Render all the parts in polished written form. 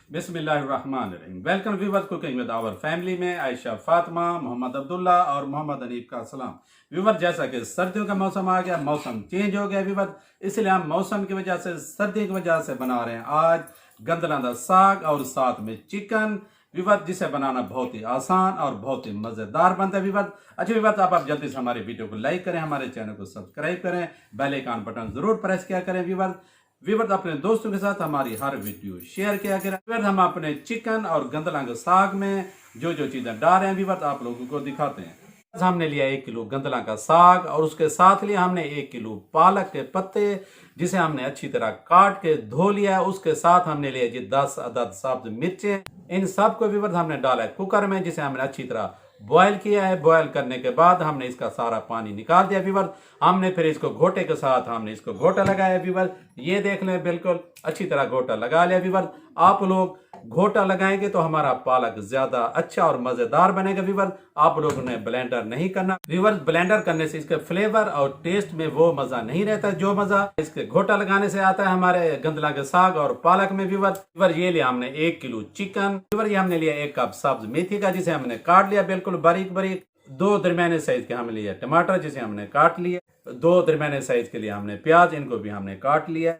बिस्मिल्लाहिर्रहमानिर्रहीम। Welcome viewers cooking with our family में आयशा, फातिमा, मोहम्मद अब्दुल्ला और मोहम्मद अनीफ का सलाम। व्यूवर, जैसा कि सर्दियों का मौसम आ गया, मौसम चेंज हो गया व्यूवर, इसलिए हम मौसम की वजह से, सर्दी की वजह से बना रहे हैं आज गंदलाना साग और साथ में चिकन व्यूवर, जिसे बनाना बहुत ही आसान और बहुत ही मजेदार बनता है व्यूवर। अच्छा व्यूवर, आप जल्दी से हमारे वीडियो को लाइक करें, हमारे चैनल को सब्सक्राइब करें, बेल आइकन बटन जरूर प्रेस किया करें व्यूवर, अपने दोस्तों के साथ हमारी हर वीडियो शेयर किया करें व्यूवर। हम अपने चिकन और गंदलाना साग में जो जो चीजें डाल रहे हैं व्यूवर, आप लोगों को दिखाते हैं। हमने लिया 1 किलो गंदला का साग और उसके साथ लिया हमने 1 किलो पालक के पत्ते, जिसे हमने अच्छी तरह काट के धो लिया। उसके साथ हमने लिया जी 10 अदद सब्ज मिर्चें। इन सब को व्यूवर हमने डाला है कुकर में, जिसे हमने अच्छी तरह बॉयल किया है। बॉयल करने के बाद हमने इसका सारा पानी निकाल दिया व्यूवर। हमने फिर इसको घोटे के साथ हमने इसको घोटा लगाया व्यूवर। ये देख लें, बिल्कुल अच्छी तरह घोटा लगा लिया व्यूवर। आप लोग घोटा लगाएंगे तो हमारा पालक ज्यादा अच्छा और मजेदार बनेगा व्यूवर। आप लोगों ने ब्लेंडर नहीं करना व्यूवर। ब्लेंडर करने से इसके फ्लेवर और टेस्ट में वो मजा नहीं रहता जो मजा इसके घोटा लगाने से आता है हमारे गंदला के साग और पालक में व्यूवर। ये लिया हमने 1 किलो चिकन व्यूवर। ये हमने लिया 1 कप सब्ज मेथी का, जिसे हमने काट लिया बिल्कुल बारीक बारीक। 2 दरमियाने साइज के हमने लिया टमाटर, जिसे हमने काट लिया। 2 दरमियाने साइज के लिए हमने प्याज, इनको भी हमने काट लिया।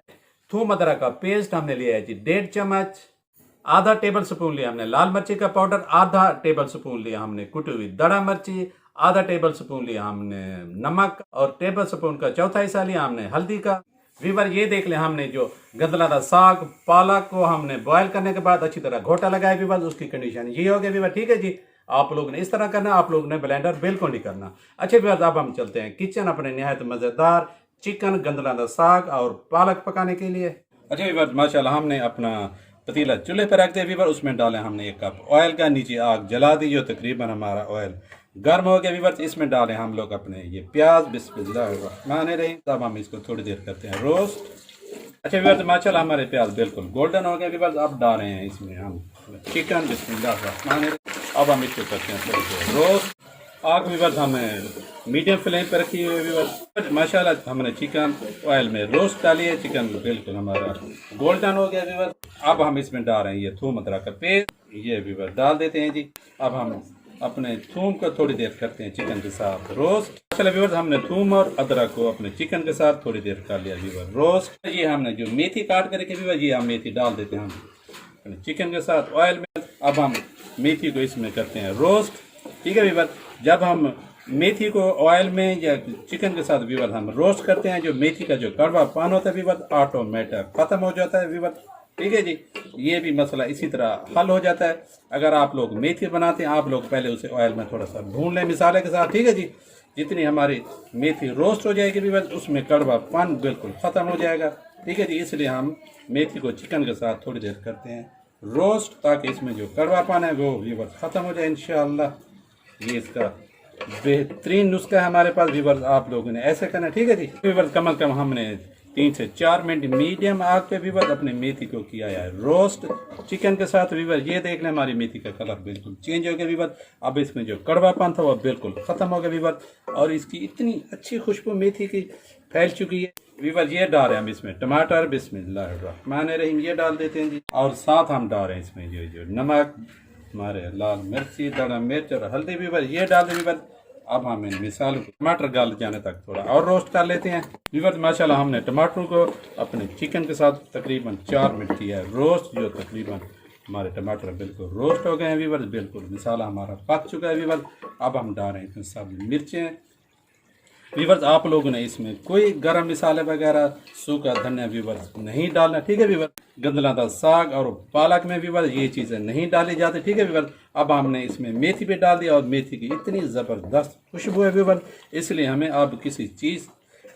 थूम अदरक का पेस्ट हमने लिया है जी 1.5 चम्मच। आधा टेबल स्पून लिया हमने लाल मिर्ची का पाउडर। आधा टेबल स्पून लिया हमने कुटी हुई दड़ा मिर्ची। आधा टेबल स्पून लिया हमने नमक और टेबल स्पून का चौथा हिस्सा लिया हमने हल्दी का व्यूवर। ये देख ले, हमने जो गंदलाना साग पालक को हमने बॉयल करने के बाद अच्छी तरह घोटा लगाया व्यूवर। उसकी कंडीशन ये हो गया व्यूवर। ठीक है जी, आप लोग ने इस तरह करना, आप लोग ने ब्लेंडर बिल्कुल नहीं करना। अच्छे व्यूवर, अब हम चलते हैं किचन अपने निहायत मजेदार चिकन गंदलाना साग और पालक पकाने के लिए। अच्छा व्यूवर, माशाल्लाह हमने अपना पतीला चूल्हे पर रख दिया व्यूवर। उसमें डाले हमने 1 कप ऑयल का, नीचे आग जला दी जो तकरीबन हमारा ऑयल गर्म हो गया व्यूवर। इसमें डाले हम लोग अपने ये प्याज। बिस्मिल्लाहिर्रहमानिर्रहीम। तब हम इसको थोड़ी देर करते हैं रोस्ट। अच्छा व्यूवर, माशाल्लाह हमारे प्याज बिल्कुल गोल्डन हो गए व्यूवर। अब डाल रहे हैं इसमें हम चिकन। बिस्मिल्लाहिर्रहमानिर्रहीम। अब हम इसको करते हैं थोड़ी देर रोस्ट। आग व्यूवर हमें मीडियम फ्लेम पर रखी हुई व्यूवर। माशाल्लाह हमने चिकन ऑयल में रोस्ट डाली है। चिकन बिल्कुल हमारा गोल्डन हो गया व्यूवर। अब हम इसमें डाल रहे हैं ये थूम अदरक का पेस्ट। ये व्यूवर डाल देते हैं जी। अब हम अपने थूम को थोड़ी देर करते हैं चिकन के साथ रोस्ट। चलो व्यूवर, हमने थूम और अदरक को अपने चिकन के साथ थोड़ी देर कर लिया व्यूवर रोस्ट। ये हमने जो मेथी काट करके व्यूवर, ये हम मेथी डाल देते हैं हम अपने चिकन के साथ ऑयल में। अब हम मेथी को इसमें करते हैं रोस्ट। ठीक है व्यूवर, जब हम मेथी को ऑयल में या चिकन के साथ व्यूवर हम रोस्ट करते हैं, जो मेथी का जो कड़वा पान होता है व्यूवर ऑटोमेटिक खत्म हो जाता है व्यूवर। ठीक है जी, ये भी मसला इसी तरह हल हो जाता है। अगर आप लोग मेथी बनाते हैं, आप लोग पहले उसे ऑयल में थोड़ा सा भून लें मिसाले के साथ। ठीक है जी, जितनी हमारी मेथी रोस्ट हो जाएगी व्यूवर, उसमें कड़वा पान बिल्कुल खत्म हो जाएगा। ठीक है जी, इसलिए हम मेथी को चिकन के साथ थोड़ी देर करते हैं रोस्ट, ताकि इसमें जो कड़वा पान है वो व्यूवर खत्म हो जाए इंशाअल्लाह। ये इसका बेहतरीन नुस्खा है हमारे पास व्यूवर। आप लोगों ने ऐसे करना। ठीक है जी व्यूवर, कम अज कम हमने 3 से 4 मिनट मीडियम आग पे व्यूवर अपने मेथी को किया है रोस्ट चिकन के साथ व्यूवर। ये देख लें, हमारी मेथी का कलर बिल्कुल चेंज हो गया व्यूवर। अब इसमें जो कड़वापन था वो बिल्कुल खत्म हो गया व्यूवर, और इसकी इतनी अच्छी खुशबू मेथी की फैल चुकी है व्यूवर। ये डाल रहे हैं हम इसमें टमाटर। बिस्मिल्लाहिर्रहमानिर्रहीम। ये डाल देते हैं जी, और साथ हम डाल रहे हैं इसमें जो नमक, हमारे लाल मिर्ची, दड़ा मिर्च और हल्दी व्यूवर, ये डाल दें व्यूवर। अब हम इन मिसालों को टमाटर गल जाने तक थोड़ा और रोस्ट कर लेते हैं व्यूवर। माशाल्लाह हमने टमाटर को अपने चिकन के साथ तकरीबन 4 मिनट किया है रोस्ट, जो तकरीबन हमारे टमाटर बिल्कुल रोस्ट हो गए हैं व्यूवर। बिल्कुल मिसाला हमारा पक चुका है व्यूवर। अब हम डाल रहे हैं इसमें सब मिर्चें व्यूवर। आप लोगों ने इसमें कोई गरम मसाले वगैरह, सूखा धनिया व्यूवर नहीं डालना। ठीक है व्यूवर, गंदलाना साग और पालक में व्यूवर ये चीज़ें नहीं डाली जाती। ठीक है व्यूवर, अब हमने इसमें मेथी भी डाल दिया, और मेथी की इतनी ज़बरदस्त खुशबू है व्यूवर, इसलिए हमें अब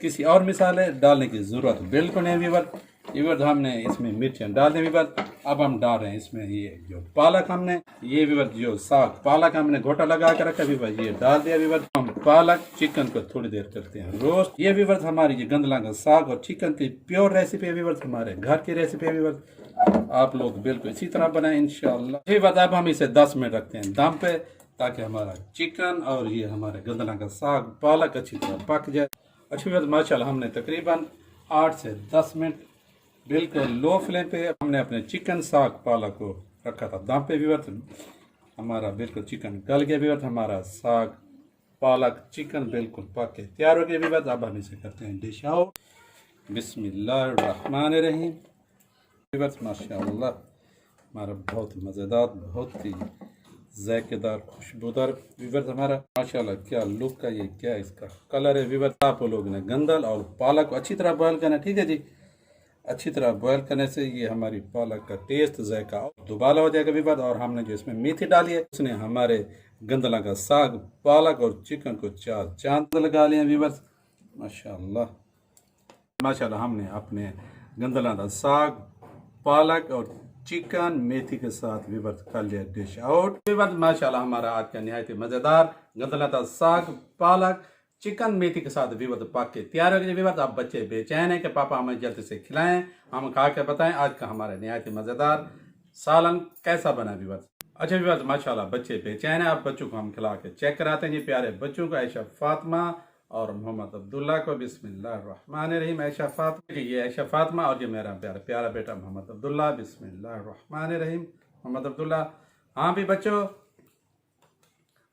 किसी और मसाले डालने की ज़रूरत बिल्कुल नहीं व्यूवर। हमने इसमें मिर्चें डाल दें व्यूवर। अब हम डाल रहे हैं इसमें ये जो पालक हमने, ये व्यूवर जो साग पालक हमने घोटा लगा कर रखा व्यूवर, ये डाल दिया व्यूवर। हम पालक चिकन को थोड़ी देर करते हैं रोस्ट। ये व्यूवर हमारी ये गंदलाना साग और चिकन की प्योर रेसिपी है व्यूवर, हमारे घर की रेसिपी है व्यूवर। आप लोग बिल्कुल इसी तरह बनाएं इंशाअल्लाह। ये बात, अब हम इसे 10 मिनट रखते हैं दम पे, ताकि हमारा चिकन और ये हमारे गंदलाना साग पालक अच्छी तरह पक जाए। अच्छी बात, माशाल्लाह हमने तकरीबन 8 से 10 मिनट बिल्कुल लो फ्लेम पे हमने अपने चिकन साग पालक को रखा था दम पे व्यूअर्स। हमारा बिल्कुल चिकन गल गया व्यूअर्स, हमारा साग पालक चिकन बिल्कुल पक के तैयार हो गया व्यूअर्स। अब हम इसे करते हैं डिश आउट। बिस्मिल्लाहिर्रहमानिर्रहीम व्यूअर्स, माशाअल्लाह हमारा बहुत मज़ेदार, बहुत ही जायकेदार, खुशबूदार व्यूअर्स हमारा माशाल्लाह। क्या लुक का, ये क्या इसका कलर है व्यूअर्स। आप लोग ने गंदल और पालक को अच्छी तरह बॉयल करना, ठीक है जी। अच्छी तरह बॉयल करने से ये हमारी पालक का टेस्ट, जायका दुबाला हो जाएगा व्यूअर्स। और हमने जो इसमें मेथी डाली है उसने हमारे गंदला का साग पालक और चिकन को चार चांद लगा लिए व्यूअर्स। माशाल्लाह माशाल्लाह हमने अपने गंदला का साग पालक और चिकन मेथी के साथ व्यूअर्स कर लिया डिश आउट व्यूअर्स। माशाल्लाह हमारा आज का निहायत मज़ेदार गंदला का साग पालक चिकन मेथी के साथ व्यूअर्स पक के तैयार हो गए व्यूअर्स। अब बच्चे बेचैन है कि पापा हमें जल्दी से खिलाएं, हम खा के बताएं आज का हमारा निहायत मज़ेदार सालन कैसा बना व्यूअर्स। अच्छा व्यूअर्स माशाल्लाह बच्चे बेचैन है, अब बच्चों को हम खिला के चेक कराते हैं जी। प्यारे बच्चों को आयशा फातिमा और मोहम्मद अब्दुल्ला को बिस्मिल्लाहिर्रहमानिर्रहीम। आयशा फातिमा जी, ये आयशा फातिमा और ये मेरा प्यारा प्यारा बेटा मोहम्मद अब्दुल्ला। बिस्मिल्लाहिर्रहमानिर्रहीम मोहम्मद अब्दुल्ला। हाँ भी बच्चों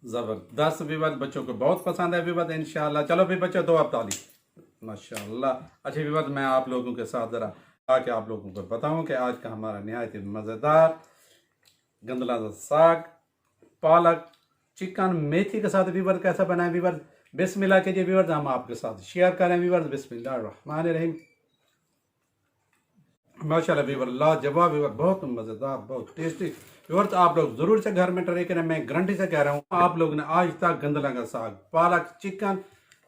ज़बरदस्त व्यूअर्स, बच्चों को बहुत पसंद है व्यूअर्स इंशाल्लाह। चलो भी बच्चों दो आप ताली माशाल्लाह। अच्छे व्यूअर्स मैं आप लोगों के साथ ज़रा आके आप लोगों को बताऊं कि आज का हमारा निहायत मज़ेदार गंदला का साग पालक चिकन मेथी के साथ व्यूअर्स कैसा बना है व्यूअर्स। बिस्मिल्लाह के जी व्यूअर्स, हम आपके साथ शेयर करें व्यूअर्स। बिस्मिल्लाहिर्रहमानिर्रहीम माशाल्लाह व्यूअर्स, लाजवाब व्यूअर्स, बहुत मज़ेदार, बहुत टेस्टी व्यूअर्स। आप लोग जरूर से घर में ट्राई करें, मैं गारंटी से कह रहा हूँ। आप लोग ने आज तक गंदला का साग पालक चिकन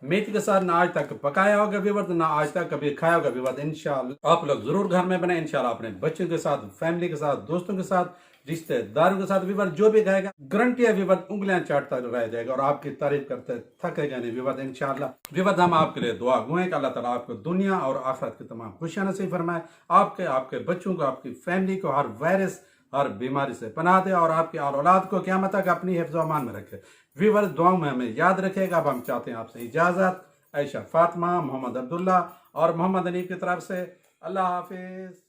मेथी के साथ ना आज तक पकाया होगा व्यूअर्स, ना आज तक कभी खाया होगा व्यूअर्स। इंशाल्लाह आप लोग जरूर घर में बनाए इंशाल्लाह, अपने बच्चों के साथ, फैमिली के साथ, दोस्तों के साथ, रिश्तेदारों के साथ व्यूअर्स। जो भी खाएगा गारंटी है व्यूअर्स उंगलियां चाटता रह जाएगा और आपकी तारीफ करते थकेगा नहीं व्यूअर्स इंशाल्लाह। व्यूअर्स हम आपके लिए दुआ गो हैं कि अल्लाह ताला आपको दुनिया और आखिरत की तमाम खुशियां नसीब फरमाए, आपके बच्चों को, आपकी फैमिली को हर वायरस हर बीमारी से पनाह दे और आपकी औलाद को क़यामत तक अपनी हिफ्ज़ अमान में रखे व्यूअर्स। दुआओं में हमें याद रखेगा। अब हम चाहते हैं आपसे इजाज़त। आयशा फातिमा, मोहम्मद अब्दुल्ला और मोहम्मद अनीफ की तरफ से अल्लाह हाफिज़।